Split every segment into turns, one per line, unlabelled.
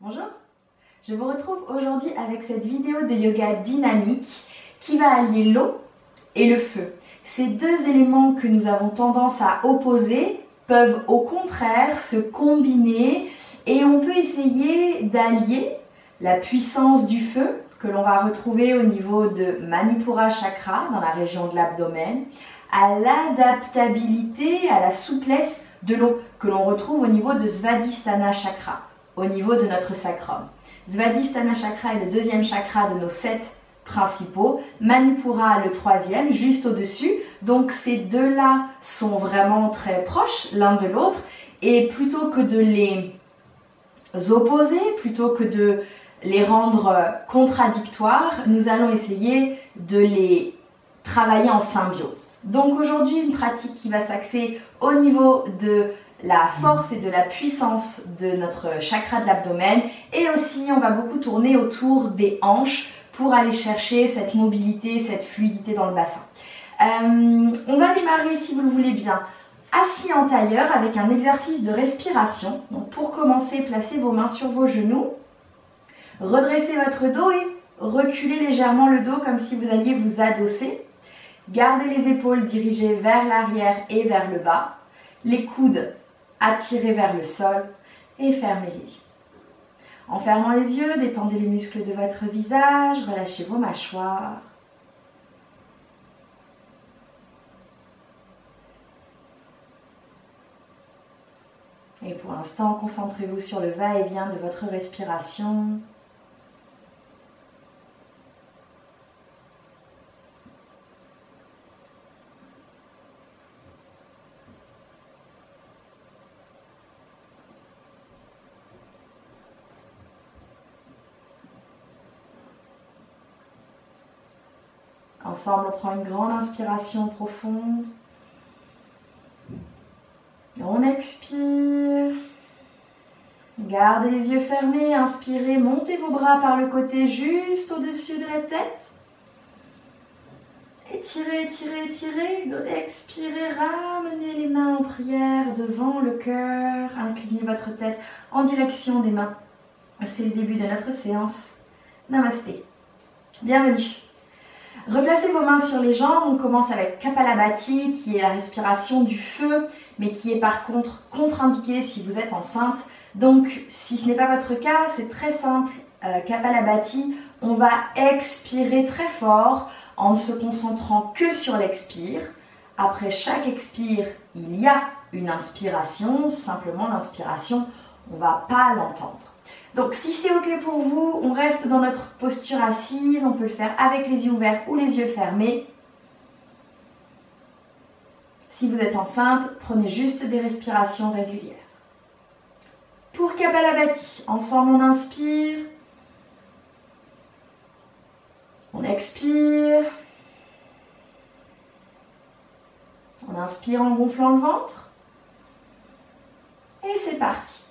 Bonjour, je vous retrouve aujourd'hui avec cette vidéo de yoga dynamique qui va allier l'eau et le feu. Ces deux éléments que nous avons tendance à opposer peuvent au contraire se combiner et on peut essayer d'allier la puissance du feu que l'on va retrouver au niveau de Manipura Chakra dans la région de l'abdomen à l'adaptabilité, à la souplesse de l'eau que l'on retrouve au niveau de Svadhisthana Chakra, au niveau de notre sacrum. Svadhisthana Chakra est le deuxième chakra de nos 7 principaux, Manipura le troisième, juste au-dessus. Donc ces deux-là sont vraiment très proches l'un de l'autre et plutôt que de les opposer, plutôt que de les rendre contradictoires, nous allons essayer de les travailler en symbiose. Donc aujourd'hui, une pratique qui va s'axer au niveau de la force et de la puissance de notre chakra de l'abdomen et aussi on va beaucoup tourner autour des hanches pour aller chercher cette mobilité, cette fluidité dans le bassin. On va démarrer, si vous le voulez bien, assis en tailleur avec un exercice de respiration. Donc pour commencer, placez vos mains sur vos genoux, redressez votre dos et reculez légèrement le dos comme si vous alliez vous adosser. Gardez les épaules dirigées vers l'arrière et vers le bas, les coudes attirés vers le sol et fermez les yeux. En fermant les yeux, détendez les muscles de votre visage, relâchez vos mâchoires. Et pour l'instant, concentrez-vous sur le va-et-vient de votre respiration. Ensemble, on prend une grande inspiration profonde. On expire. Gardez les yeux fermés, inspirez, montez vos bras par le côté juste au-dessus de la tête. Étirez, étirez, étirez. Expirez, ramenez les mains en prière devant le cœur. Inclinez votre tête en direction des mains. C'est le début de notre séance. Namasté. Bienvenue. Replacez vos mains sur les jambes, on commence avec Kapalabhati qui est la respiration du feu mais qui est par contre contre-indiquée si vous êtes enceinte. Donc si ce n'est pas votre cas, c'est très simple, Kapalabhati, on va expirer très fort en ne se concentrant que sur l'expire. Après chaque expire, il y a une inspiration, simplement l'inspiration, on ne va pas l'entendre. Donc si c'est ok pour vous, on reste dans notre posture assise, on peut le faire avec les yeux ouverts ou les yeux fermés. Si vous êtes enceinte, prenez juste des respirations régulières. Pour Kapalabhati, ensemble on inspire, on expire, on inspire en gonflant le ventre et c'est parti.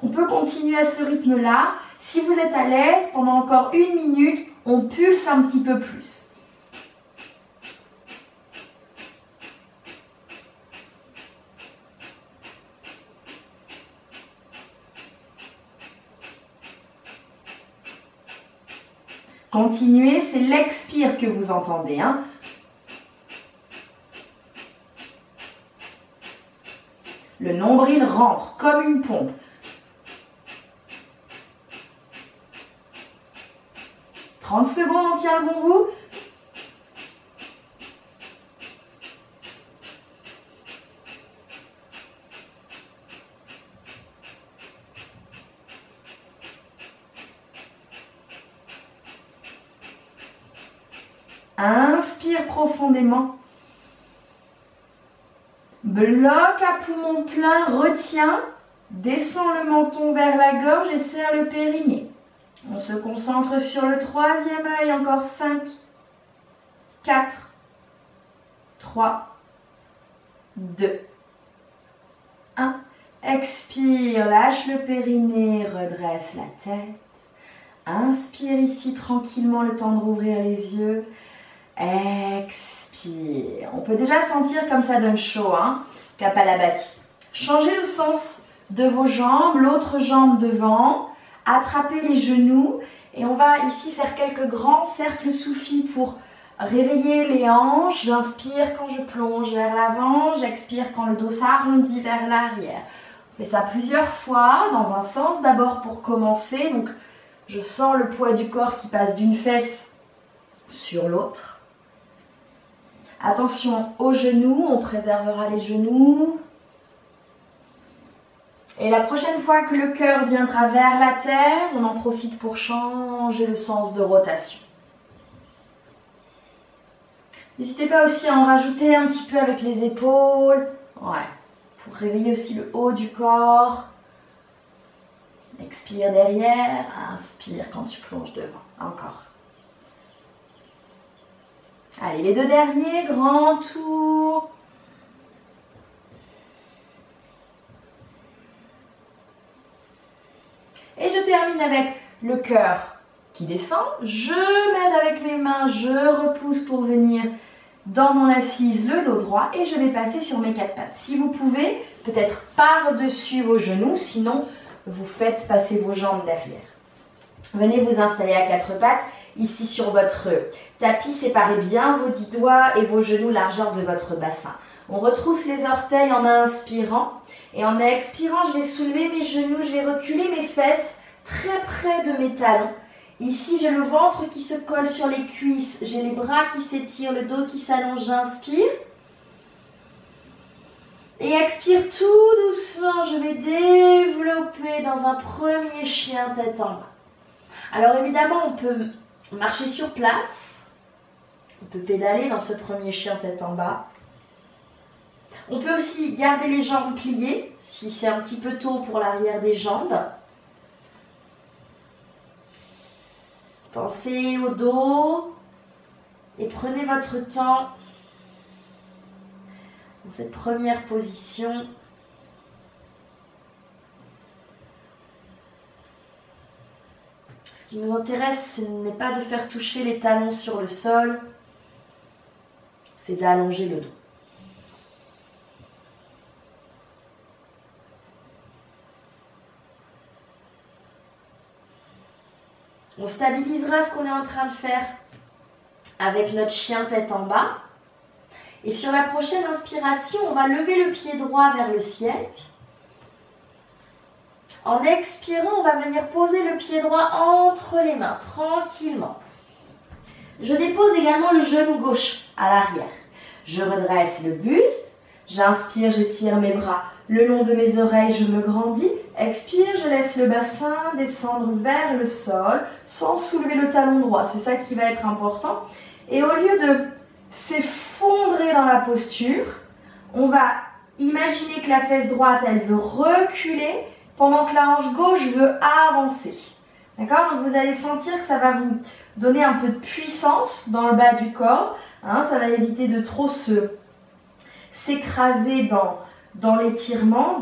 On peut continuer à ce rythme-là. Si vous êtes à l'aise, pendant encore 1 minute, on pulse un petit peu plus. Continuez, c'est l'expire que vous entendez, hein. Le nombril rentre comme une pompe. « 30 secondes, on tient le bon bout. Inspirez. inspire profondément. Bloque à poumon plein, retiens. Descends le menton vers la gorge et serre le périnée. On se concentre sur le troisième œil, encore 5, 4, 3, 2, 1. Expire, lâche le périnée, redresse la tête. Inspire ici tranquillement le temps de rouvrir les yeux. Expire. On peut déjà sentir comme ça donne chaud, hein, Kapalabhati. Changez le sens de vos jambes, l'autre jambe devant. Attrapez les genoux et on va ici faire quelques grands cercles soufis pour réveiller les hanches. J'inspire quand je plonge vers l'avant, j'expire quand le dos s'arrondit vers l'arrière. On fait ça plusieurs fois dans un sens d'abord pour commencer. Donc je sens le poids du corps qui passe d'une fesse sur l'autre. Attention aux genoux, on préservera les genoux. Et la prochaine fois que le cœur viendra vers la terre, on en profite pour changer le sens de rotation. N'hésitez pas aussi à en rajouter un petit peu avec les épaules. Ouais, pour réveiller aussi le haut du corps. Expire derrière, inspire quand tu plonges devant. Encore. Allez, les deux derniers, grand tour. Et je termine avec le cœur qui descend. Je m'aide avec mes mains, je repousse pour venir dans mon assise, le dos droit. Et je vais passer sur mes quatre pattes. Si vous pouvez, peut-être par-dessus vos genoux, sinon vous faites passer vos jambes derrière. Venez vous installer à quatre pattes. Ici sur votre tapis, séparez bien vos 10 doigts et vos genoux largeur de votre bassin. On retrousse les orteils en inspirant et en expirant, je vais soulever mes genoux, je vais reculer mes fesses très près de mes talons. Ici, j'ai le ventre qui se colle sur les cuisses, j'ai les bras qui s'étirent, le dos qui s'allonge, j'inspire. Et expire tout doucement, je vais développer dans un premier chien tête en bas. Alors évidemment, on peut marcher sur place, on peut pédaler dans ce premier chien tête en bas. On peut aussi garder les jambes pliées, si c'est un petit peu tôt pour l'arrière des jambes. Pensez au dos et prenez votre temps dans cette première position. Ce qui nous intéresse, ce n'est pas de faire toucher les talons sur le sol, c'est d'allonger le dos. On stabilisera ce qu'on est en train de faire avec notre chien tête en bas. Et sur la prochaine inspiration, on va lever le pied droit vers le ciel. En expirant, on va venir poser le pied droit entre les mains, tranquillement. Je dépose également le genou gauche à l'arrière. Je redresse le buste. J'inspire, j'étire mes bras le long de mes oreilles, je me grandis. Expire, je laisse le bassin descendre vers le sol sans soulever le talon droit. C'est ça qui va être important. Et au lieu de s'effondrer dans la posture, on va imaginer que la fesse droite, elle veut reculer pendant que la hanche gauche veut avancer. D'accord? Donc vous allez sentir que ça va vous donner un peu de puissance dans le bas du corps. Hein, ça va éviter de trop s'écraser dans l'étirement,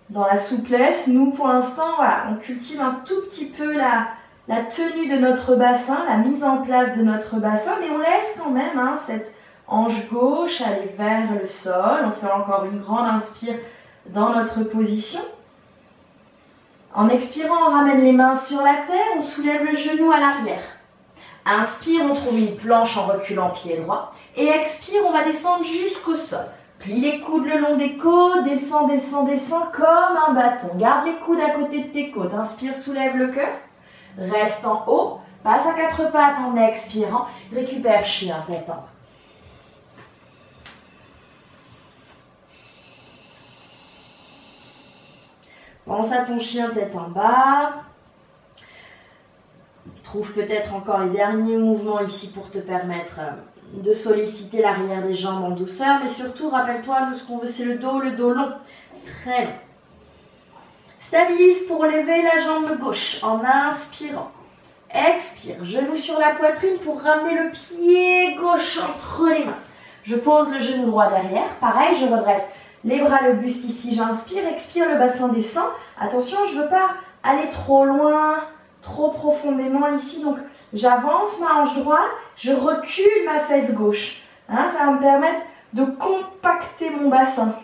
dans la souplesse. Nous, pour l'instant, voilà, on cultive un tout petit peu la tenue de notre bassin, la mise en place de notre bassin, mais on laisse quand même cette hanche gauche aller vers le sol. On fait encore une grande inspire dans notre position. En expirant, on ramène les mains sur la terre, on soulève le genou à l'arrière. Inspire, on trouve une planche en reculant pied droit. Et expire, on va descendre jusqu'au sol. Plie les coudes le long des côtes, descends, descends, descends comme un bâton. Garde les coudes à côté de tes côtes. Inspire, soulève le cœur. Reste en haut. Passe à quatre pattes en expirant. Récupère chien tête en bas. Pense à ton chien tête en bas. Trouve peut-être encore les derniers mouvements ici pour te permettre de solliciter l'arrière des jambes en douceur. Mais surtout, rappelle-toi, nous, ce qu'on veut, c'est le dos long, très long. Stabilise pour lever la jambe gauche en inspirant. Expire, genou sur la poitrine pour ramener le pied gauche entre les mains. Je pose le genou droit derrière. Pareil, je redresse les bras, le buste ici. J'inspire, expire, le bassin descend. Attention, je ne veux pas aller trop loin, trop profondément ici. Donc, j'avance ma hanche droite, je recule ma fesse gauche. Hein, ça va me permettre de compacter mon bassin.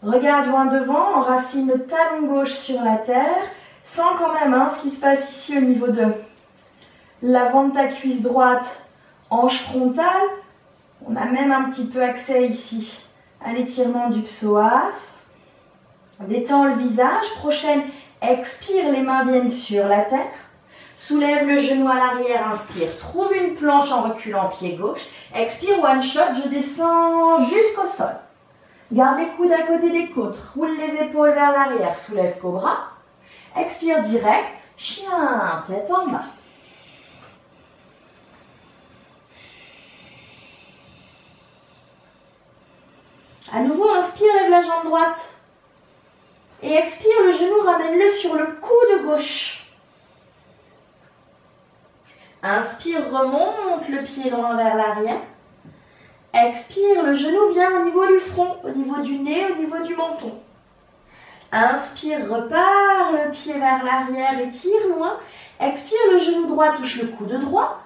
Regarde loin devant, enracine le talon gauche sur la terre. Sens quand même ce qui se passe ici au niveau de l'avant de ta cuisse droite, hanche frontale. On a même un petit peu accès ici à l'étirement du psoas. Détends le visage. Prochaine, expire, les mains viennent sur la terre. Soulève le genou à l'arrière, inspire. Trouve une planche en reculant pied gauche. Expire, one shot, je descends jusqu'au sol. Garde les coudes à côté des côtes. Roule les épaules vers l'arrière. Soulève cobra. Expire direct. Chien, tête en bas. À nouveau, inspire, lève la jambe droite. Et expire, le genou, ramène-le sur le coude gauche. Inspire, remonte le pied droit vers l'arrière. Expire, le genou vient au niveau du front, au niveau du nez, au niveau du menton. Inspire, repars le pied vers l'arrière, étire loin. Expire, le genou droit touche le coude droit.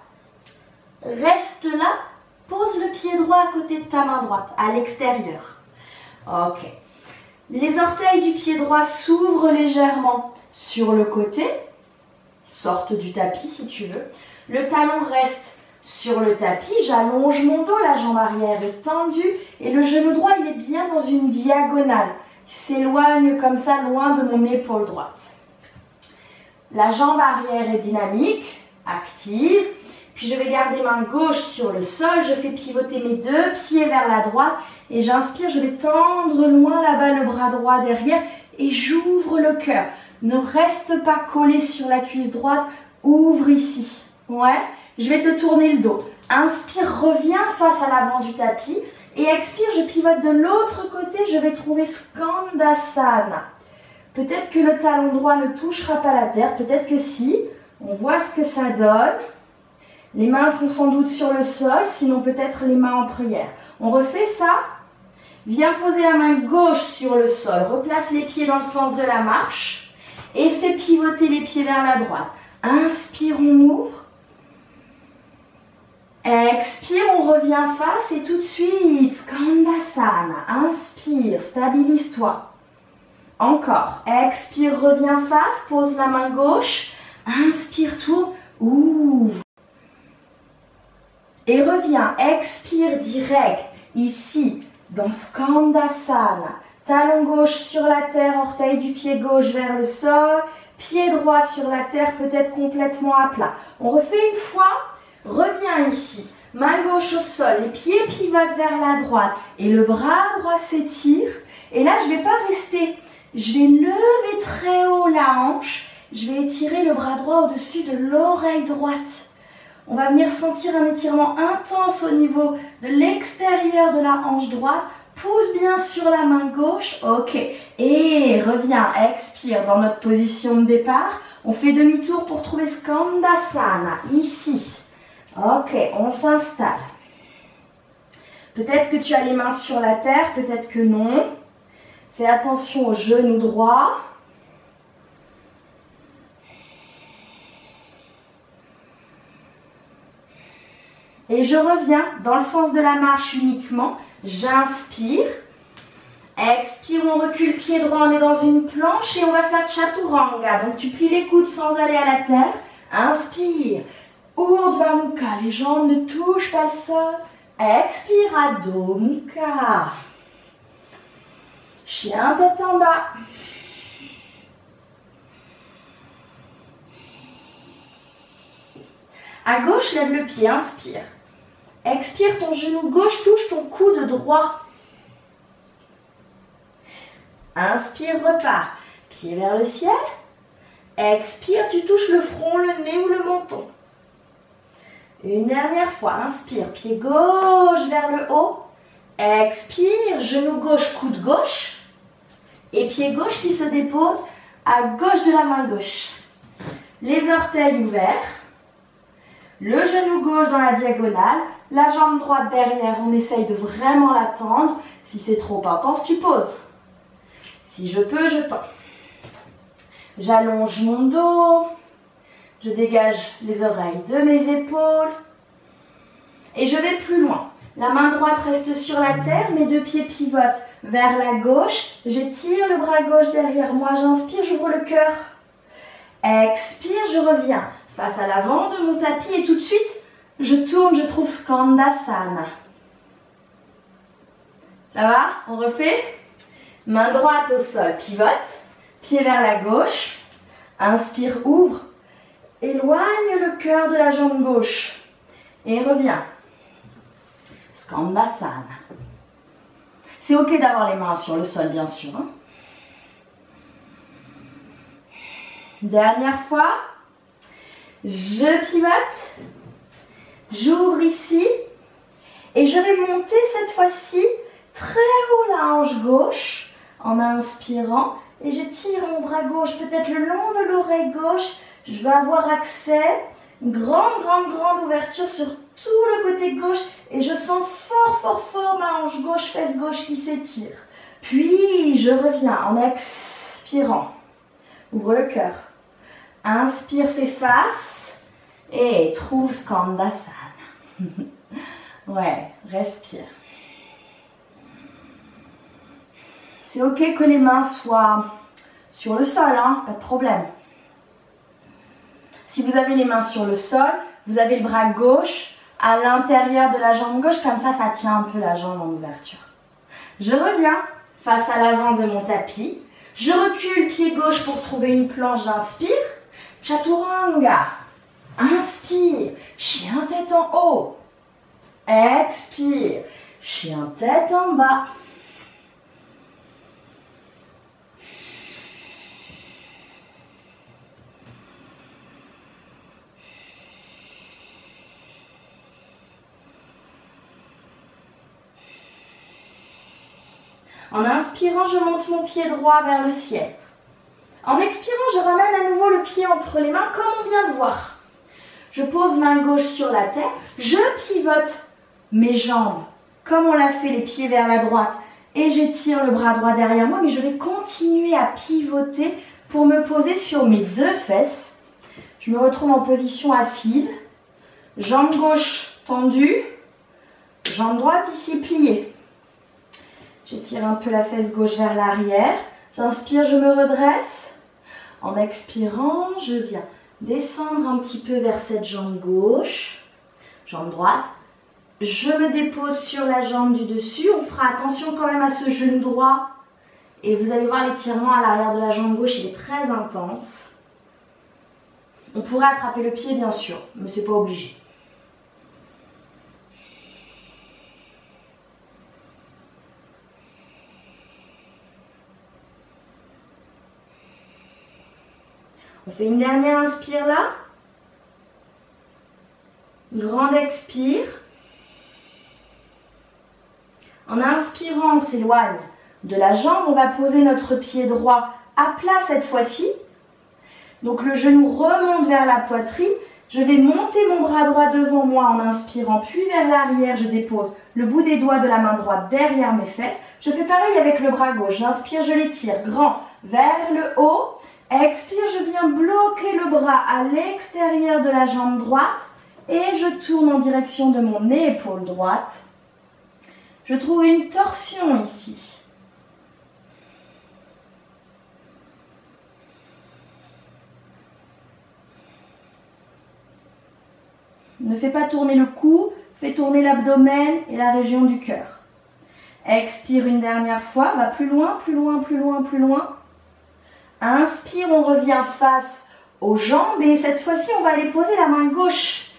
Reste là, pose le pied droit à côté de ta main droite, à l'extérieur. Ok. Les orteils du pied droit s'ouvrent légèrement sur le côté. Sortent du tapis si tu veux. Le talon reste sur le tapis. J'allonge mon dos, la jambe arrière est tendue. Et le genou droit, il est bien dans une diagonale. Il s'éloigne comme ça, loin de mon épaule droite. La jambe arrière est dynamique, active. Puis je vais garder main gauche sur le sol. Je fais pivoter mes deux pieds vers la droite. Et j'inspire, je vais tendre loin là-bas le bras droit derrière. Et j'ouvre le cœur. Ne reste pas collé sur la cuisse droite. Ouvre ici. Ouais. Je vais te tourner le dos. Inspire, reviens face à l'avant du tapis. Et expire, je pivote de l'autre côté. Je vais trouver Skandasana. Peut-être que le talon droit ne touchera pas la terre. Peut-être que si. On voit ce que ça donne. Les mains sont sans doute sur le sol, sinon peut-être les mains en prière. On refait ça. Viens poser la main gauche sur le sol. Replace les pieds dans le sens de la marche. Et fais pivoter les pieds vers la droite. Inspire, on ouvre. Expire, on revient face. Et tout de suite, Skandasana. Inspire, stabilise-toi. Encore. Expire, reviens face. Pose la main gauche. Inspire, tourne. Ouvre. Et reviens, expire direct, ici, dans Skandasana. Talon gauche sur la terre, orteil du pied gauche vers le sol. Pied droit sur la terre, peut-être complètement à plat. On refait une fois, reviens ici. Main gauche au sol, les pieds pivotent vers la droite. Et le bras droit s'étire. Et là, je ne vais pas rester. Je vais lever très haut la hanche. Je vais étirer le bras droit au-dessus de l'oreille droite. On va venir sentir un étirement intense au niveau de l'extérieur de la hanche droite. Pousse bien sur la main gauche. Ok. Et reviens, expire dans notre position de départ. On fait demi-tour pour trouver Skandasana. Ici. Ok, on s'installe. Peut-être que tu as les mains sur la terre, peut-être que non. Fais attention au genou droit. Et je reviens dans le sens de la marche uniquement. J'inspire. Expire, on recule pied droit, on est dans une planche et on va faire Chaturanga. Donc tu plies les coudes sans aller à la terre. Inspire. Urdhva Mukha, les jambes ne touchent pas le sol. Expire, Adho Mukha. Chien tête en bas. À gauche, lève le pied, inspire. Expire, ton genou gauche touche ton coude droit. Inspire, repars. Pied vers le ciel. Expire, tu touches le front, le nez ou le menton. Une dernière fois, inspire, pied gauche vers le haut. Expire, genou gauche, coude gauche. Et pied gauche qui se dépose à gauche de la main gauche. Les orteils ouverts. Le genou gauche dans la diagonale. La jambe droite derrière, on essaye de vraiment la tendre. Si c'est trop intense, tu poses. Si je peux, je tends. J'allonge mon dos. Je dégage les oreilles de mes épaules. Et je vais plus loin. La main droite reste sur la terre, mes deux pieds pivotent vers la gauche. J'étire le bras gauche derrière moi. J'inspire, j'ouvre le cœur. Expire, je reviens face à l'avant de mon tapis et tout de suite, je tourne, je trouve Skandasana. Ça va? On refait? Main droite au sol, pivote. Pied vers la gauche. Inspire, ouvre. Éloigne le cœur de la jambe gauche. Et reviens. Skandasana. C'est ok d'avoir les mains sur le sol, bien sûr. Hein? Dernière fois. Je pivote. J'ouvre ici. Et je vais monter cette fois-ci très haut la hanche gauche en inspirant. Et je tire mon bras gauche peut-être le long de l'oreille gauche. Je vais avoir accès, une grande ouverture sur tout le côté gauche. Et je sens fort ma hanche gauche, fesse gauche qui s'étire. Puis je reviens en expirant. Ouvre le cœur. Inspire, fais face. Et trouve Skandasana. Ouais, respire. C'est ok que les mains soient sur le sol, hein, pas de problème. Si vous avez les mains sur le sol, vous avez le bras gauche à l'intérieur de la jambe gauche, comme ça tient un peu la jambe en ouverture. Je reviens face à l'avant de mon tapis. Je recule pied gauche pour trouver une planche, j'inspire. Chaturanga. Inspire, chien tête en haut. Expire, chien tête en bas. En inspirant, je monte mon pied droit vers le ciel. En expirant, je ramène à nouveau le pied entre les mains comme on vient de voir. Je pose main gauche sur la terre. Je pivote mes jambes comme on l'a fait, les pieds vers la droite. Et j'étire le bras droit derrière moi, mais je vais continuer à pivoter pour me poser sur mes deux fesses. Je me retrouve en position assise. Jambe gauche tendue. Jambe droite ici pliée. J'étire un peu la fesse gauche vers l'arrière. J'inspire, je me redresse. En expirant, je viens descendre un petit peu vers cette jambe gauche. Jambe droite. Je me dépose sur la jambe du dessus. On fera attention quand même à ce genou droit. Et vous allez voir l'étirement à l'arrière de la jambe gauche, il est très intense. On pourrait attraper le pied bien sûr, mais c'est pas obligé. On fait une dernière inspire là. Grande expire. En inspirant, on s'éloigne de la jambe. On va poser notre pied droit à plat cette fois-ci. Donc le genou remonte vers la poitrine. Je vais monter mon bras droit devant moi en inspirant, puis vers l'arrière, je dépose le bout des doigts de la main droite derrière mes fesses. Je fais pareil avec le bras gauche. J'inspire, je l'étire grand vers le haut. Expire, je viens bloquer le bras à l'extérieur de la jambe droite et je tourne en direction de mon épaule droite. Je trouve une torsion ici. Ne fais pas tourner le cou, fais tourner l'abdomen et la région du cœur. Expire une dernière fois, va plus loin, plus loin, plus loin, plus loin. Inspire, on revient face aux jambes et cette fois-ci, on va aller poser la main gauche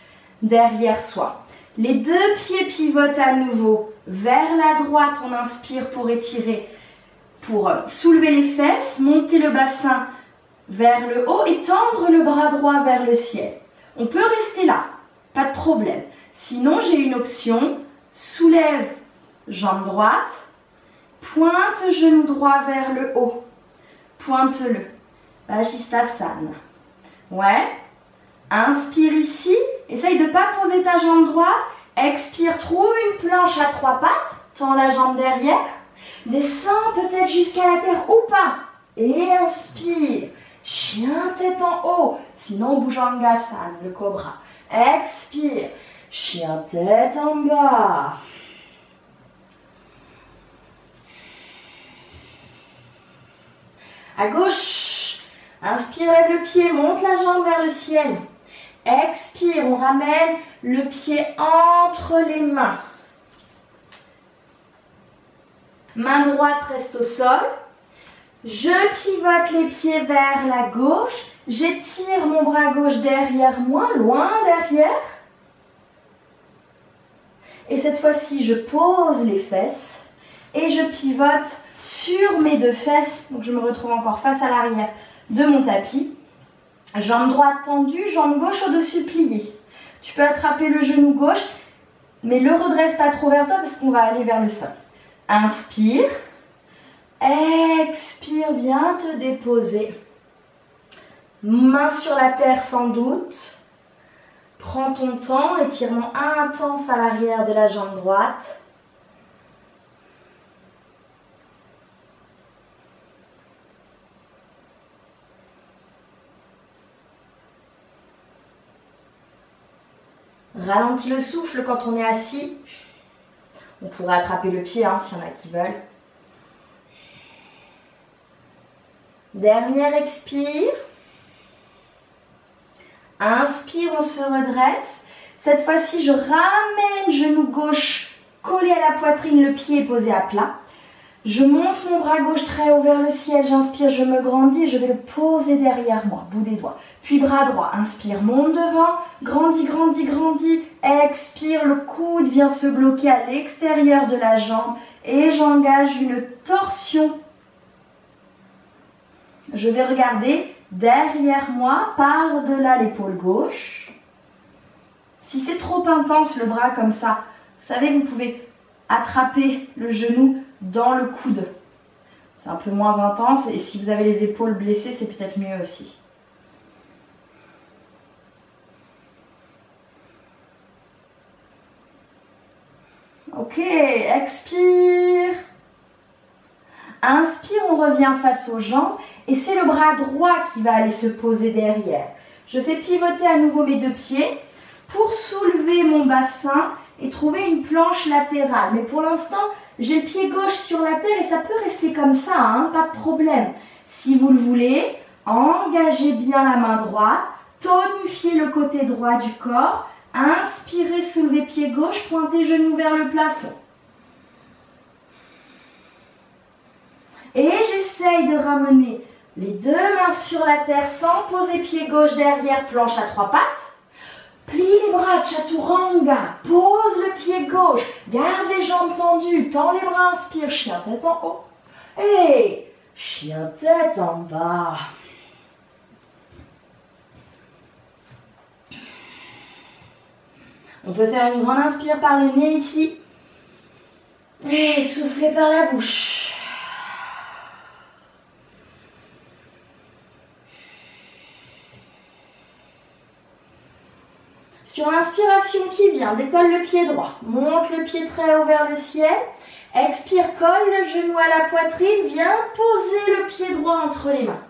derrière soi. Les deux pieds pivotent à nouveau vers la droite. On inspire pour étirer, pour soulever les fesses, monter le bassin vers le haut et tendre le bras droit vers le ciel. On peut rester là, pas de problème. Sinon, j'ai une option, soulève jambe droite, pointe genou droit vers le haut, pointe-le, Vajisthasana. Ouais, inspire ici, essaye de ne pas poser ta jambe droite, expire, trouve une planche à 3 pattes, tends la jambe derrière, descends peut-être jusqu'à la terre ou pas, et inspire, chien tête en haut, sinon Bhujangasana, le cobra, expire, chien tête en bas. À gauche, inspire, lève le pied, monte la jambe vers le ciel. Expire, on ramène le pied entre les mains. Main droite reste au sol. Je pivote les pieds vers la gauche. J'étire mon bras gauche derrière moi, loin derrière. Et cette fois-ci, je pose les fesses et je pivote sur mes 2 fesses. Donc je me retrouve encore face à l'arrière de mon tapis. Jambe droite tendue, jambe gauche au-dessus pliée. Tu peux attraper le genou gauche, mais le redresse pas trop vers toi parce qu'on va aller vers le sol. Inspire. Expire, viens te déposer. Main sur la terre sans doute. Prends ton temps, étirement intense à l'arrière de la jambe droite. Ralentis le souffle quand on est assis. On pourrait attraper le pied s'il y en a qui veulent. Dernière expire. Inspire, on se redresse. Cette fois-ci, je ramène genou gauche collé à la poitrine, le pied est posé à plat. Je monte mon bras gauche très haut vers le ciel, j'inspire, je me grandis et je vais le poser derrière moi, bout des doigts. Puis bras droit, inspire, monte devant, grandis, grandis, grandis. Expire, le coude vient se bloquer à l'extérieur de la jambe et j'engage une torsion. Je vais regarder derrière moi, par-delà l'épaule gauche. Si c'est trop intense le bras comme ça, vous savez, vous pouvez attraper le genou dans le coude. C'est un peu moins intense et si vous avez les épaules blessées, c'est peut-être mieux aussi. Ok, expire. Inspire, on revient face aux jambes et c'est le bras droit qui va aller se poser derrière. Je fais pivoter à nouveau mes 2 pieds pour soulever mon bassin et trouver une planche latérale. Mais pour l'instant, j'ai le pied gauche sur la terre et ça peut rester comme ça, pas de problème. Si vous le voulez, engagez bien la main droite, tonifiez le côté droit du corps, inspirez, soulevez pied gauche, pointez genou vers le plafond. Et j'essaye de ramener les 2 mains sur la terre sans poser pied gauche derrière, planche à 3 pattes. Plie les bras, chaturanga, pose le pied gauche, garde les jambes tendues, tends les bras, inspire, chien tête en haut. Et chien tête en bas. On peut faire une grande inspire par le nez ici. Et souffler par la bouche. Sur l'inspiration qui vient, décolle le pied droit, monte le pied très haut vers le ciel, expire, colle le genou à la poitrine, viens poser le pied droit entre les mains.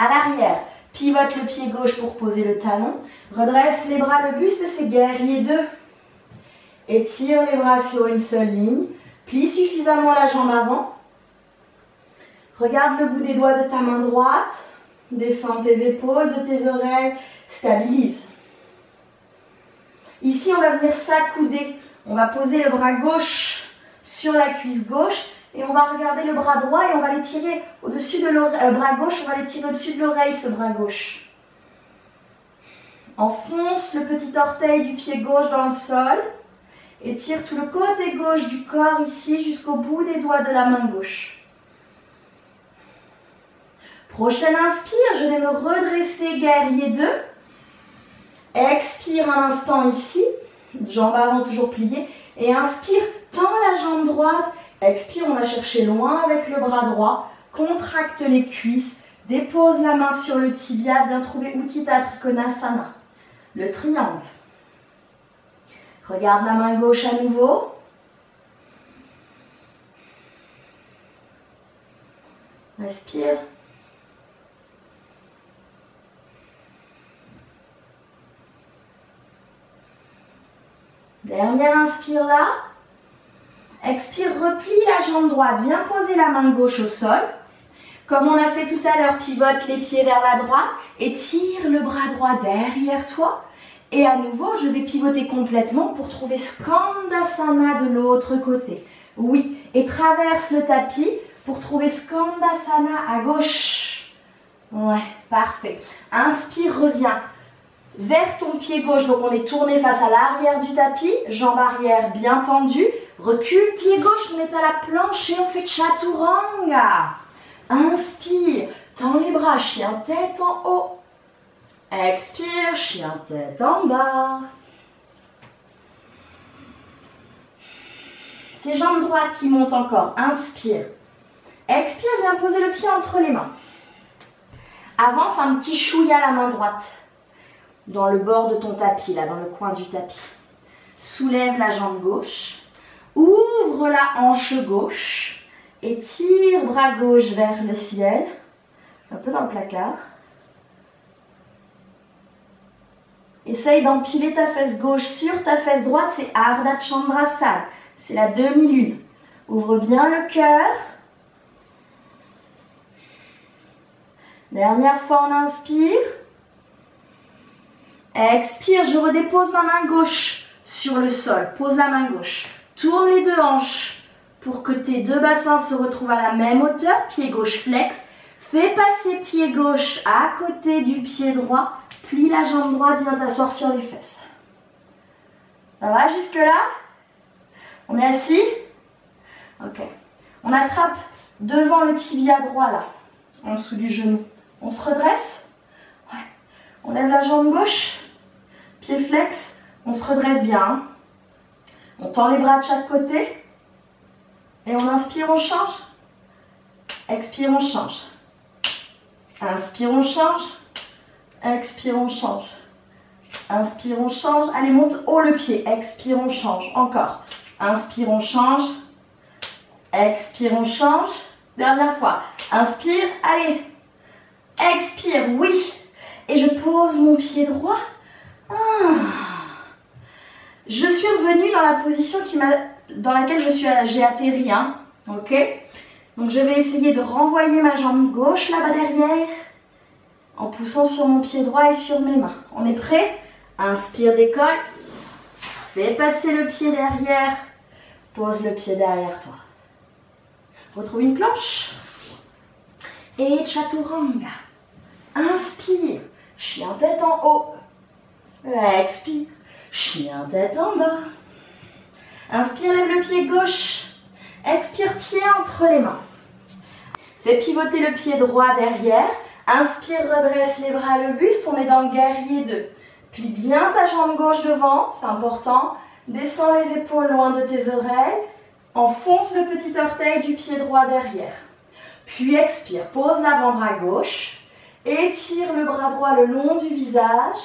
À l'arrière, pivote le pied gauche pour poser le talon, redresse les bras, le buste, c'est guerrier 2. Étire les bras sur une seule ligne, plie suffisamment la jambe avant. Regarde le bout des doigts de ta main droite, descends tes épaules, de tes oreilles, stabilise. Ici, on va venir s'accouder. On va poser le bras gauche sur la cuisse gauche et on va regarder le bras droit et on va l'étirer au-dessus de l'oreille. Bras gauche, on va l'étirer au-dessus de l'oreille, ce bras gauche. Enfonce le petit orteil du pied gauche dans le sol. Étire tout le côté gauche du corps ici jusqu'au bout des doigts de la main gauche. Prochaine inspire, je vais me redresser, guerrier 2. Expire un instant ici, jambe avant toujours pliée. Et inspire, tends la jambe droite. Expire, on va chercher loin avec le bras droit. Contracte les cuisses, dépose la main sur le tibia, viens trouver Utthita Trikonasana. Le triangle. Regarde la main gauche à nouveau. Respire. Dernière inspire là. Expire, replie la jambe droite. Viens poser la main gauche au sol. Comme on a fait tout à l'heure, pivote les pieds vers la droite et tire le bras droit derrière toi. Et à nouveau, je vais pivoter complètement pour trouver Skandasana de l'autre côté. Oui, et traverse le tapis pour trouver Skandasana à gauche. Ouais, parfait. Inspire, reviens vers ton pied gauche. Donc on est tourné face à l'arrière du tapis. Jambe arrière bien tendue. Recule, pied gauche, on est à la planche et on fait Chaturanga. Inspire, tends les bras, chien tête en haut. Expire, chien tête en bas. C'est jambes droites qui montent encore. Inspire. Expire, viens poser le pied entre les mains. Avance un petit chouïa la main droite. Dans le bord de ton tapis, là, dans le coin du tapis. Soulève la jambe gauche. Ouvre la hanche gauche. Et tire bras gauche vers le ciel. Un peu dans le placard. Essaye d'empiler ta fesse gauche sur ta fesse droite, c'est Ardha Chandrasana. C'est la demi-lune. Ouvre bien le cœur. Dernière fois, on inspire. Expire, je redépose ma main gauche sur le sol. Pose la main gauche. Tourne les deux hanches pour que tes deux bassins se retrouvent à la même hauteur. Pied gauche flex. Fais passer pied gauche à côté du pied droit. Plie la jambe droite, viens t'asseoir sur les fesses. Ça va jusque là? On est assis? Ok. On attrape devant le tibia droit là, en dessous du genou. On se redresse. Ouais. On lève la jambe gauche. Pied flex. On se redresse bien. Hein. On tend les bras de chaque côté. Et on inspire, on change. Expire, on change. Inspire, on change. Expire, on change. Inspire, on change. Allez, monte haut le pied. Expire, on change. Encore. Inspire, on change. Expire, on change. Dernière fois. Inspire, allez. Expire, oui. Et je pose mon pied droit. Je suis revenue dans la position dans laquelle j'ai atterri. Hein. Ok. Donc je vais essayer de renvoyer ma jambe gauche là-bas derrière. En poussant sur mon pied droit et sur mes mains. On est prêt? Inspire, décolle. Fais passer le pied derrière. Pose le pied derrière toi. Retrouve une planche. Et Chaturanga. Inspire. Chien tête en haut. Expire. Chien tête en bas. Inspire, lève le pied gauche. Expire, pied entre les mains. Fais pivoter le pied droit derrière. Inspire, redresse les bras, le buste, on est dans le guerrier 2. Plie bien ta jambe gauche devant, c'est important. Descends les épaules loin de tes oreilles. Enfonce le petit orteil du pied droit derrière. Puis expire, pose l'avant-bras gauche. Étire le bras droit le long du visage.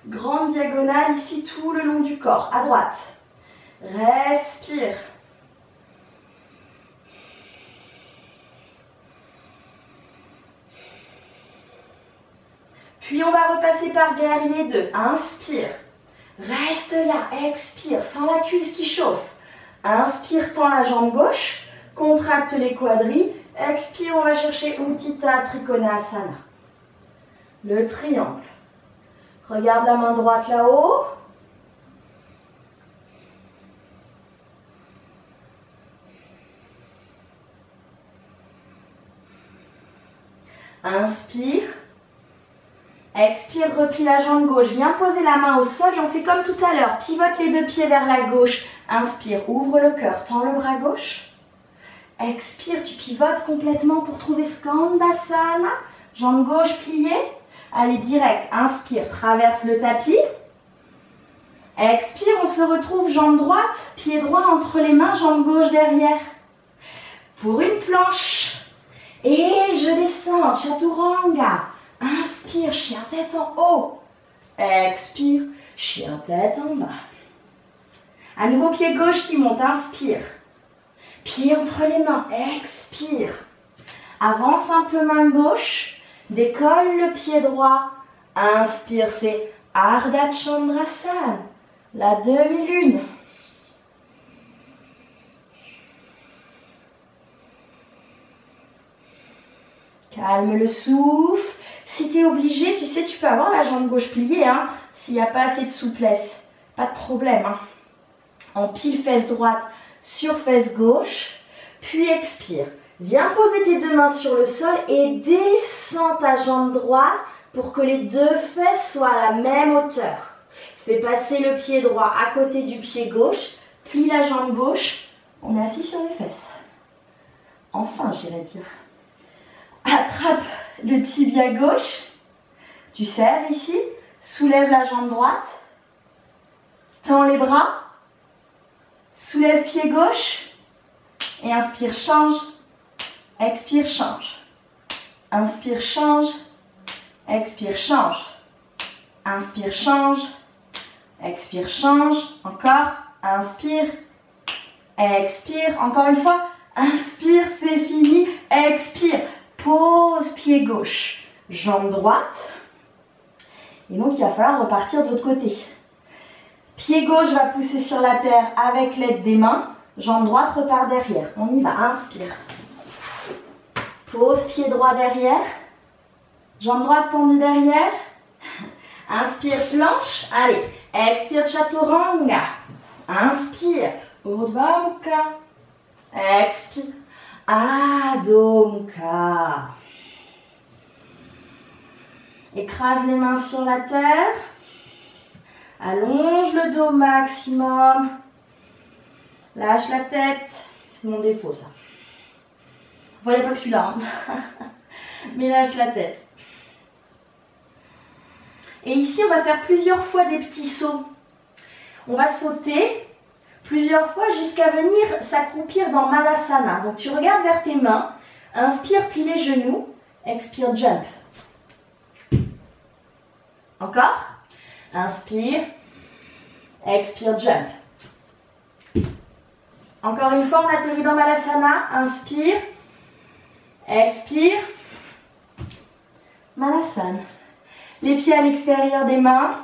Grande diagonale ici tout le long du corps, à droite. Respire. Puis on va repasser par guerrier 2. Inspire. Reste là. Expire. Sens la cuisse qui chauffe. Inspire, tends la jambe gauche. Contracte les quadris. Expire, on va chercher Utthita Trikonasana. Le triangle. Regarde la main droite là-haut. Inspire. Expire, replie la jambe gauche. Viens poser la main au sol et on fait comme tout à l'heure. Pivote les deux pieds vers la gauche. Inspire, ouvre le cœur, tends le bras gauche. Expire, tu pivotes complètement pour trouver Skandasana. Jambe gauche pliée. Allez, direct. Inspire, traverse le tapis. Expire, on se retrouve jambe droite, pied droit entre les mains, jambe gauche derrière. Pour une planche. Et je descends, chaturanga. Inspire, chien tête en haut. Expire, chien tête en bas. À nouveau, pied gauche qui monte, inspire. Pied entre les mains, expire. Avance un peu main gauche, décolle le pied droit. Inspire, c'est Ardha Chandrasana, la demi-lune. Calme le souffle. Si tu es obligé, tu sais, tu peux avoir la jambe gauche pliée, hein, s'il n'y a pas assez de souplesse. Pas de problème. Hein. Empile fesse droite sur fesse gauche, puis expire. Viens poser tes deux mains sur le sol et descends ta jambe droite pour que les deux fesses soient à la même hauteur. Fais passer le pied droit à côté du pied gauche, plie la jambe gauche. On est assis sur les fesses. Enfin, j'irais dire. Attrape le tibia gauche, tu serres ici, soulève la jambe droite, tends les bras, soulève pied gauche et inspire, change, expire, change, inspire, change, expire, change, inspire, change, expire, change, encore, inspire, expire, encore une fois, inspire, c'est fini, expire. Pose pied gauche, jambe droite. Et donc, il va falloir repartir de l'autre côté. Pied gauche va pousser sur la terre avec l'aide des mains. Jambe droite repart derrière. On y va, inspire. Pose pied droit derrière. Jambe droite tendue derrière. Inspire, planche. Allez, expire, chaturanga. Inspire, Urdhva Mukha. Expire. Adho Mukha. Écrase les mains sur la terre. Allonge le dos maximum. Lâche la tête. C'est mon défaut ça. Vous voyez pas que je suis là. Hein. Mais lâche la tête. Et ici, on va faire plusieurs fois des petits sauts. On va sauter plusieurs fois jusqu'à venir s'accroupir dans Malasana. Donc tu regardes vers tes mains, inspire, plie les genoux, expire, jump. Encore, inspire, expire, jump. Encore une fois, on atterrit dans Malasana, inspire, expire, Malasana. Les pieds à l'extérieur des mains,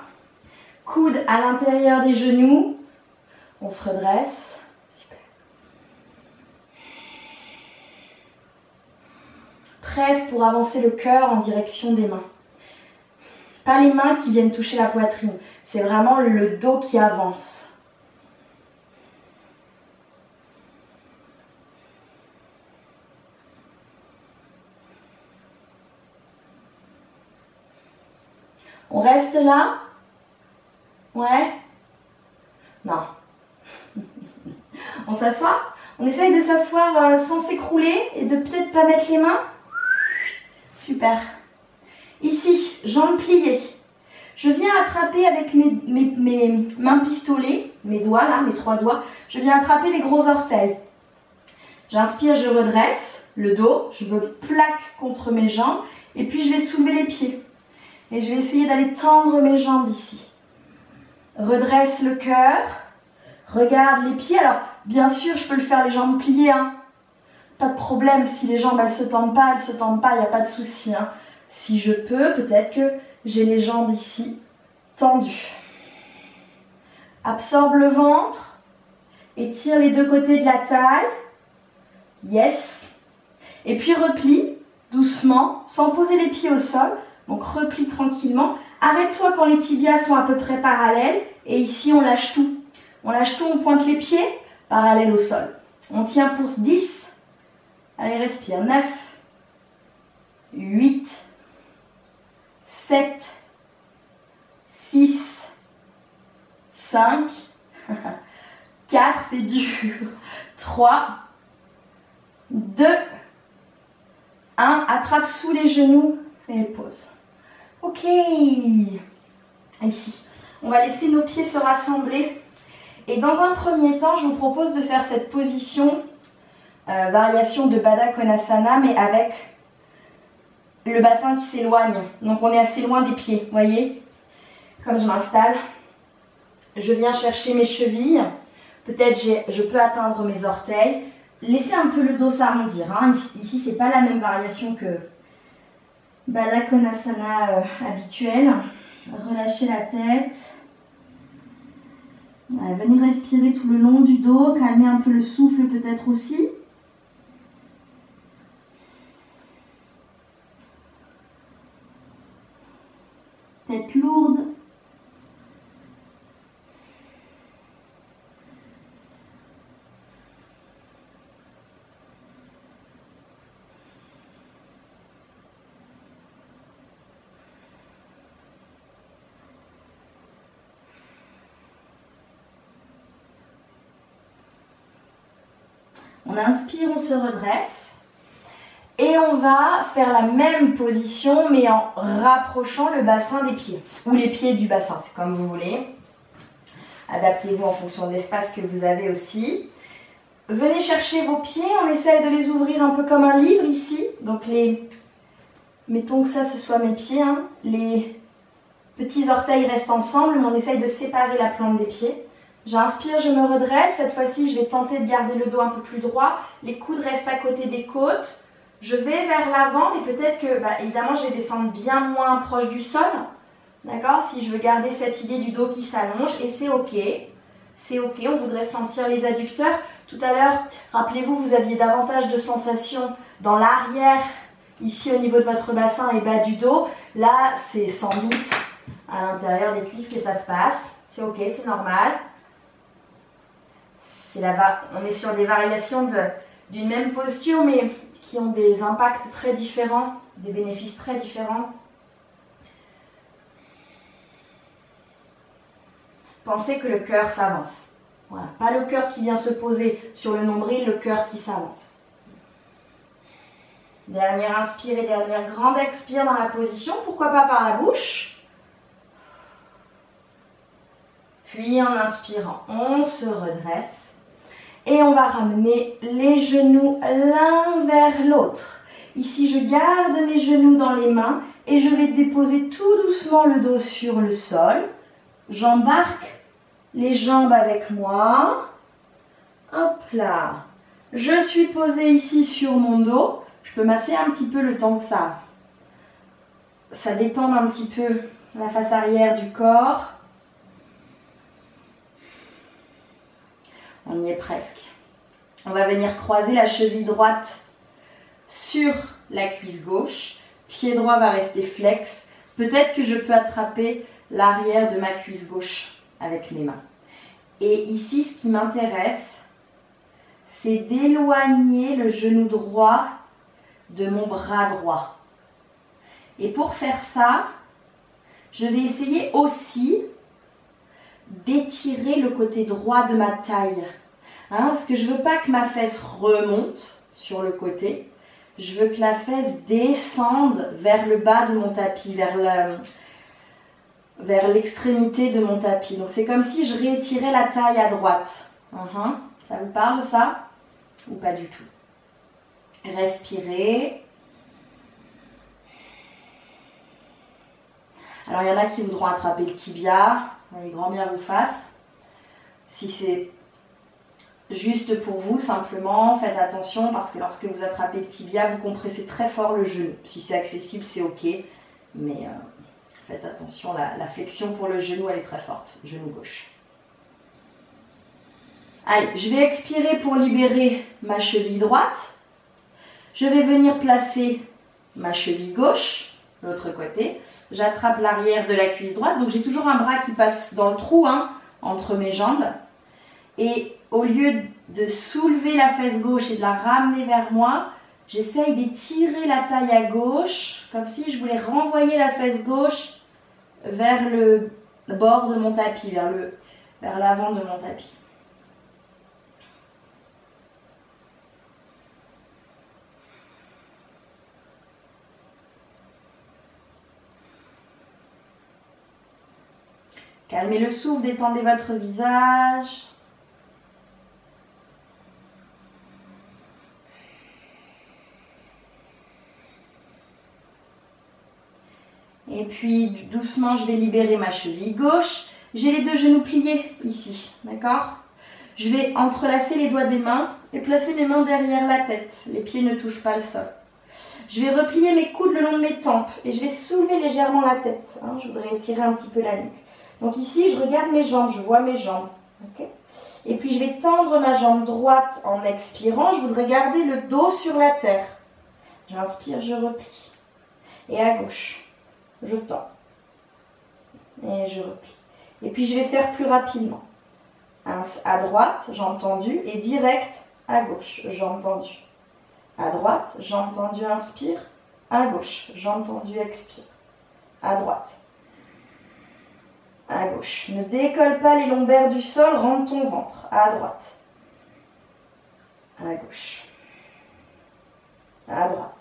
coudes à l'intérieur des genoux. On se redresse. Super. Presse pour avancer le cœur en direction des mains. Pas les mains qui viennent toucher la poitrine. C'est vraiment le dos qui avance. On reste là? Ouais? Non. On s'assoit? On essaye de s'asseoir sans s'écrouler et de peut-être pas mettre les mains. Super. Ici, jambes pliées. Je viens attraper avec mes mains pistolets, mes doigts là, mes 3 doigts, je viens attraper les gros orteils. J'inspire, je redresse le dos, je me plaque contre mes jambes et puis je vais soulever les pieds. Et je vais essayer d'aller tendre mes jambes ici. Redresse le cœur. Regarde les pieds. Alors, bien sûr, je peux le faire les jambes pliées. Hein. Pas de problème. Si les jambes, elles se tendent pas, il n'y a pas de souci. Hein. Si je peux, peut-être que j'ai les jambes ici tendues. Absorbe le ventre. Étire les deux côtés de la taille. Yes. Et puis replie doucement, sans poser les pieds au sol. Donc replie tranquillement. Arrête-toi quand les tibias sont à peu près parallèles. Et ici, on lâche tout. On lâche tout, on pointe les pieds parallèles au sol. On tient pour 10. Allez, respire. 9, 8, 7, 6, 5, 4, c'est dur. 3, 2, 1. Attrape sous les genoux. et pause. Ok. Ici, on va laisser nos pieds se rassembler. Et dans un premier temps, je vous propose de faire cette position, variation de Baddha Konasana, mais avec le bassin qui s'éloigne. Donc on est assez loin des pieds, vous voyez? Comme je m'installe, je viens chercher mes chevilles. Peut-être je peux atteindre mes orteils. Laissez un peu le dos s'arrondir. Hein. Ici, c'est pas la même variation que Baddha Konasana habituelle. Relâchez la tête. Venez respirer tout le long du dos, calmer un peu le souffle peut-être aussi. Tête lourde. On inspire, on se redresse. Et on va faire la même position, mais en rapprochant le bassin des pieds. Ou les pieds du bassin, c'est comme vous voulez. Adaptez-vous en fonction de l'espace que vous avez aussi. Venez chercher vos pieds, on essaye de les ouvrir un peu comme un livre ici. Donc mettons que ça ce soit mes pieds. Hein. Les petits orteils restent ensemble, mais on essaye de séparer la plante des pieds. J'inspire, je me redresse. Cette fois-ci, je vais tenter de garder le dos un peu plus droit. Les coudes restent à côté des côtes. Je vais vers l'avant, mais peut-être que, évidemment, je vais descendre bien moins proche du sol. D'accord? Si je veux garder cette idée du dos qui s'allonge, et c'est ok. C'est ok, on voudrait sentir les adducteurs. Tout à l'heure, rappelez-vous, vous aviez davantage de sensations dans l'arrière, ici au niveau de votre bassin et bas du dos. Là, c'est sans doute à l'intérieur des cuisses que ça se passe. C'est ok, c'est normal. On est sur des variations d'une même posture, mais qui ont des impacts très différents, des bénéfices très différents. Pensez que le cœur s'avance. Voilà. Pas le cœur qui vient se poser sur le nombril, le cœur qui s'avance. Dernière inspire et dernière grande expire dans la position. Pourquoi pas par la bouche? Puis en inspirant, on se redresse. Et on va ramener les genoux l'un vers l'autre. Ici, je garde mes genoux dans les mains et je vais déposer tout doucement le dos sur le sol. J'embarque les jambes avec moi. Hop là. Je suis posée ici sur mon dos. Je peux masser un petit peu le temps que ça détende un petit peu la face arrière du corps. On y est presque. On va venir croiser la cheville droite sur la cuisse gauche. Pied droit va rester flex. Peut-être que je peux attraper l'arrière de ma cuisse gauche avec mes mains. Et ici, ce qui m'intéresse, c'est d'éloigner le genou droit de mon bras droit. Et pour faire ça, je vais essayer aussi d'étirer le côté droit de ma taille. Hein, parce que je ne veux pas que ma fesse remonte sur le côté. Je veux que la fesse descende vers le bas de mon tapis, vers l'extrémité de mon tapis. Donc c'est comme si je réétirais la taille à droite. Ça vous parle ça? Ou pas du tout? Respirez. Alors il y en a qui voudront attraper le tibia. Allez, grand bien vous fasse. Si c'est juste pour vous, simplement, faites attention parce que lorsque vous attrapez le tibia, vous compressez très fort le genou. Si c'est accessible, c'est ok. Mais faites attention, la flexion pour le genou, elle est très forte. Genou gauche. Allez, je vais expirer pour libérer ma cheville droite. Je vais venir placer ma cheville gauche, l'autre côté. J'attrape l'arrière de la cuisse droite. Donc j'ai toujours un bras qui passe dans le trou entre mes jambes. Et au lieu de soulever la fesse gauche et de la ramener vers moi, j'essaye d'étirer la taille à gauche, comme si je voulais renvoyer la fesse gauche vers le bord de mon tapis, vers l'avant de mon tapis. Calmez le souffle, détendez votre visage. Et puis doucement, je vais libérer ma cheville gauche. J'ai les deux genoux pliés ici, d'accord? Je vais entrelacer les doigts des mains et placer mes mains derrière la tête. Les pieds ne touchent pas le sol. Je vais replier mes coudes le long de mes tempes et je vais soulever légèrement la tête. Hein, je voudrais étirer un petit peu la nuque. Donc ici, je regarde mes jambes, je vois mes jambes. Okay, et puis je vais tendre ma jambe droite en expirant. Je voudrais garder le dos sur la terre. J'inspire, je replie. Et à gauche, je tends. Et je replie. Et puis je vais faire plus rapidement. À droite, jambe tendue, et direct à gauche, jambe tendue. À droite, jambe tendue, inspire. À gauche, jambe tendue, expire. À droite. À gauche. Ne décolle pas les lombaires du sol, rentre ton ventre. À droite. À gauche. À droite.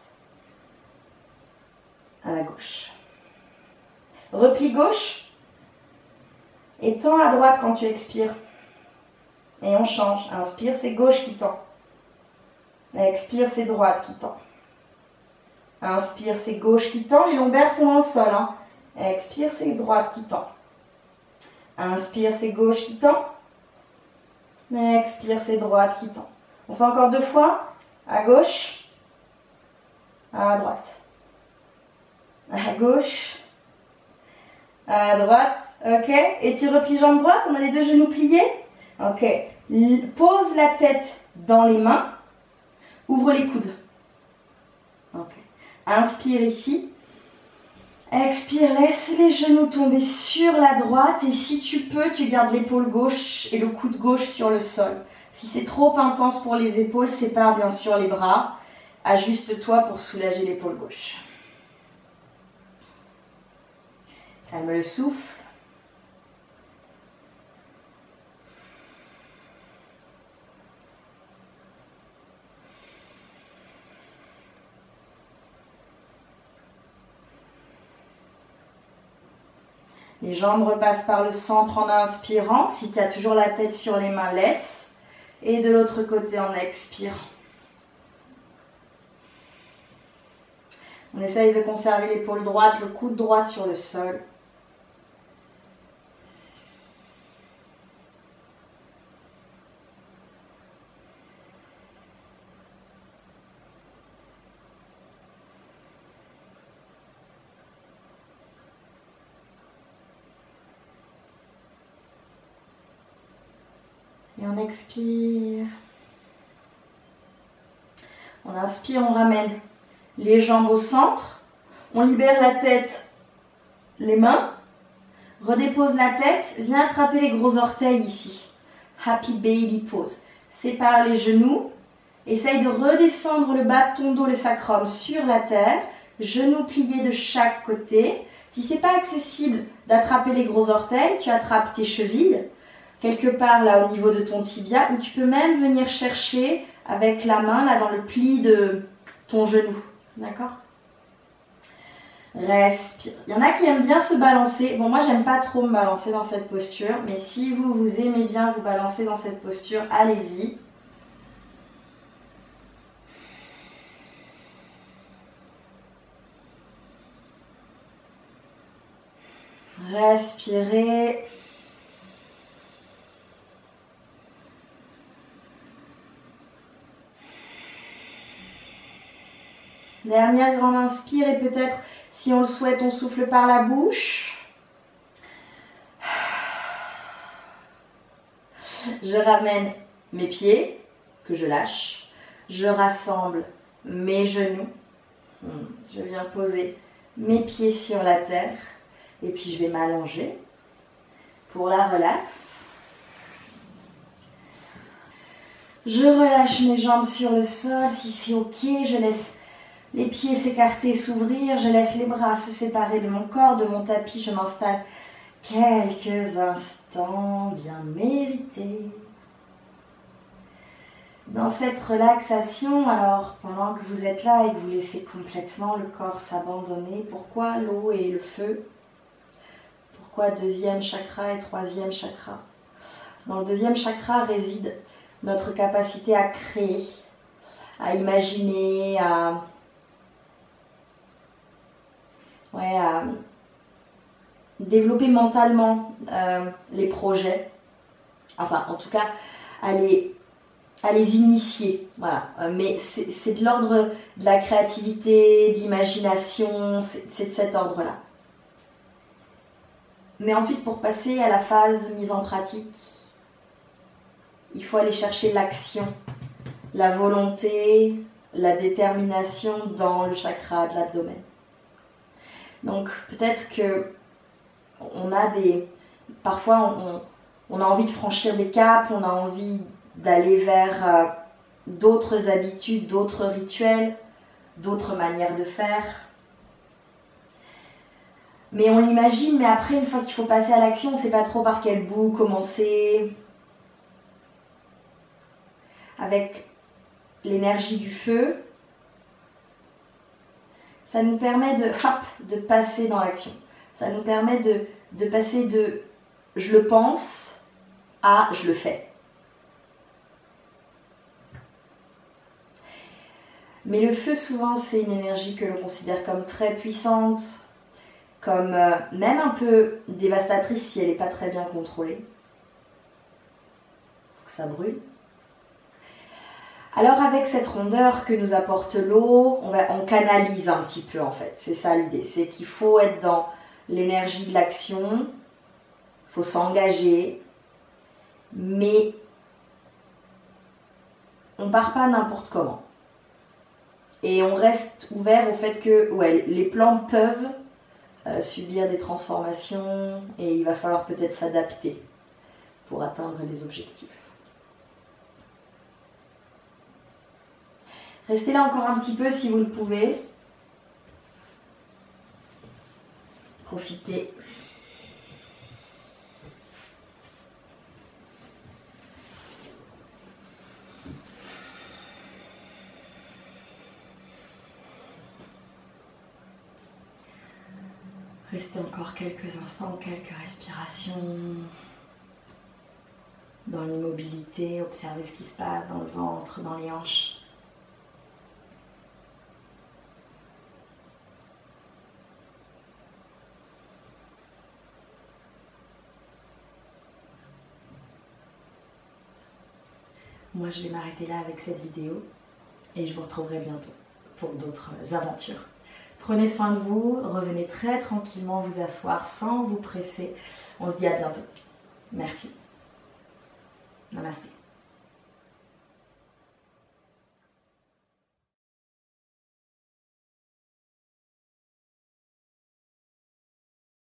À gauche. Repli gauche. Et tends à droite quand tu expires. Et on change. Inspire, c'est gauche qui tend. Expire, c'est droite qui tend. Inspire, c'est gauche qui tend. Les lombaires sont dans le sol. Hein. Expire, c'est droite qui tend. Inspire, c'est gauche qui tend. Expire, c'est droite qui tend. On fait encore 2 fois. À gauche. À droite. À gauche. À droite. Ok. Et tu replies jambe droite. On a les deux genoux pliés. Ok. Pose la tête dans les mains. Ouvre les coudes. Ok. Inspire ici. Expire, laisse les genoux tomber sur la droite. Et si tu peux, tu gardes l'épaule gauche et le coude gauche sur le sol. Si c'est trop intense pour les épaules, sépare bien sûr les bras. Ajuste-toi pour soulager l'épaule gauche. Calme le souffle. Les jambes repassent par le centre en inspirant. Si tu as toujours la tête sur les mains, laisse. Et de l'autre côté en expirant. On essaye de conserver l'épaule droite, le coude droit sur le sol. Et on expire. On inspire, on ramène les jambes au centre. On libère la tête, les mains. Redépose la tête. Viens attraper les gros orteils ici. Happy Baby Pose. Sépare les genoux. Essaye de redescendre le bas de ton dos, le sacrum, sur la terre. Genoux pliés de chaque côté. Si ce n'est pas accessible d'attraper les gros orteils, tu attrapes tes chevilles. Quelque part là au niveau de ton tibia, ou tu peux même venir chercher avec la main là dans le pli de ton genou. D'accord? Respire. Il y en a qui aiment bien se balancer. Bon, moi j'aime pas trop me balancer dans cette posture, mais si vous aimez bien vous balancer dans cette posture, allez-y. Respirez. Dernière grande inspire et peut-être, si on le souhaite, on souffle par la bouche. Je ramène mes pieds, que je lâche. Je rassemble mes genoux. Je viens poser mes pieds sur la terre. Et puis je vais m'allonger pour la relax. Je relâche mes jambes sur le sol. Si c'est ok, je laisse les pieds s'écarter, s'ouvrir. Je laisse les bras se séparer de mon corps, de mon tapis. Je m'installe quelques instants bien mérités. Dans cette relaxation, alors pendant que vous êtes là et que vous laissez complètement le corps s'abandonner, pourquoi l'eau et le feu? Pourquoi deuxième chakra et troisième chakra? Dans le deuxième chakra réside notre capacité à créer, à imaginer, à développer mentalement les projets. Enfin, en tout cas, à les initier. Voilà. Mais c'est de l'ordre de la créativité, de l'imagination, c'est de cet ordre-là. Mais ensuite, pour passer à la phase mise en pratique, il faut aller chercher l'action, la volonté, la détermination dans le chakra de l'abdomen. Donc peut-être que parfois on a envie de franchir des caps, on a envie d'aller vers d'autres habitudes, d'autres rituels, d'autres manières de faire. Mais on l'imagine, mais après, une fois qu'il faut passer à l'action, on ne sait pas trop par quel bout commencer. Avec l'énergie du feu, ça nous permet de passer dans l'action. Ça nous permet de passer de « je le pense » à « je le fais ». Mais le feu, souvent, c'est une énergie que l'on considère comme très puissante, comme même un peu dévastatrice si elle n'est pas très bien contrôlée. Parce que ça brûle. Alors avec cette rondeur que nous apporte l'eau, on canalise un petit peu en fait. C'est ça l'idée, c'est qu'il faut être dans l'énergie de l'action, il faut s'engager, mais on ne part pas n'importe comment. Et on reste ouvert au fait que les plantes peuvent subir des transformations et il va falloir peut-être s'adapter pour atteindre les objectifs. Restez là encore un petit peu si vous le pouvez. Profitez. Restez encore quelques instants, quelques respirations dans l'immobilité, observez ce qui se passe dans le ventre, dans les hanches. Moi, je vais m'arrêter là avec cette vidéo et je vous retrouverai bientôt pour d'autres aventures. Prenez soin de vous, revenez très tranquillement vous asseoir sans vous presser. On se dit à bientôt. Merci. Namasté.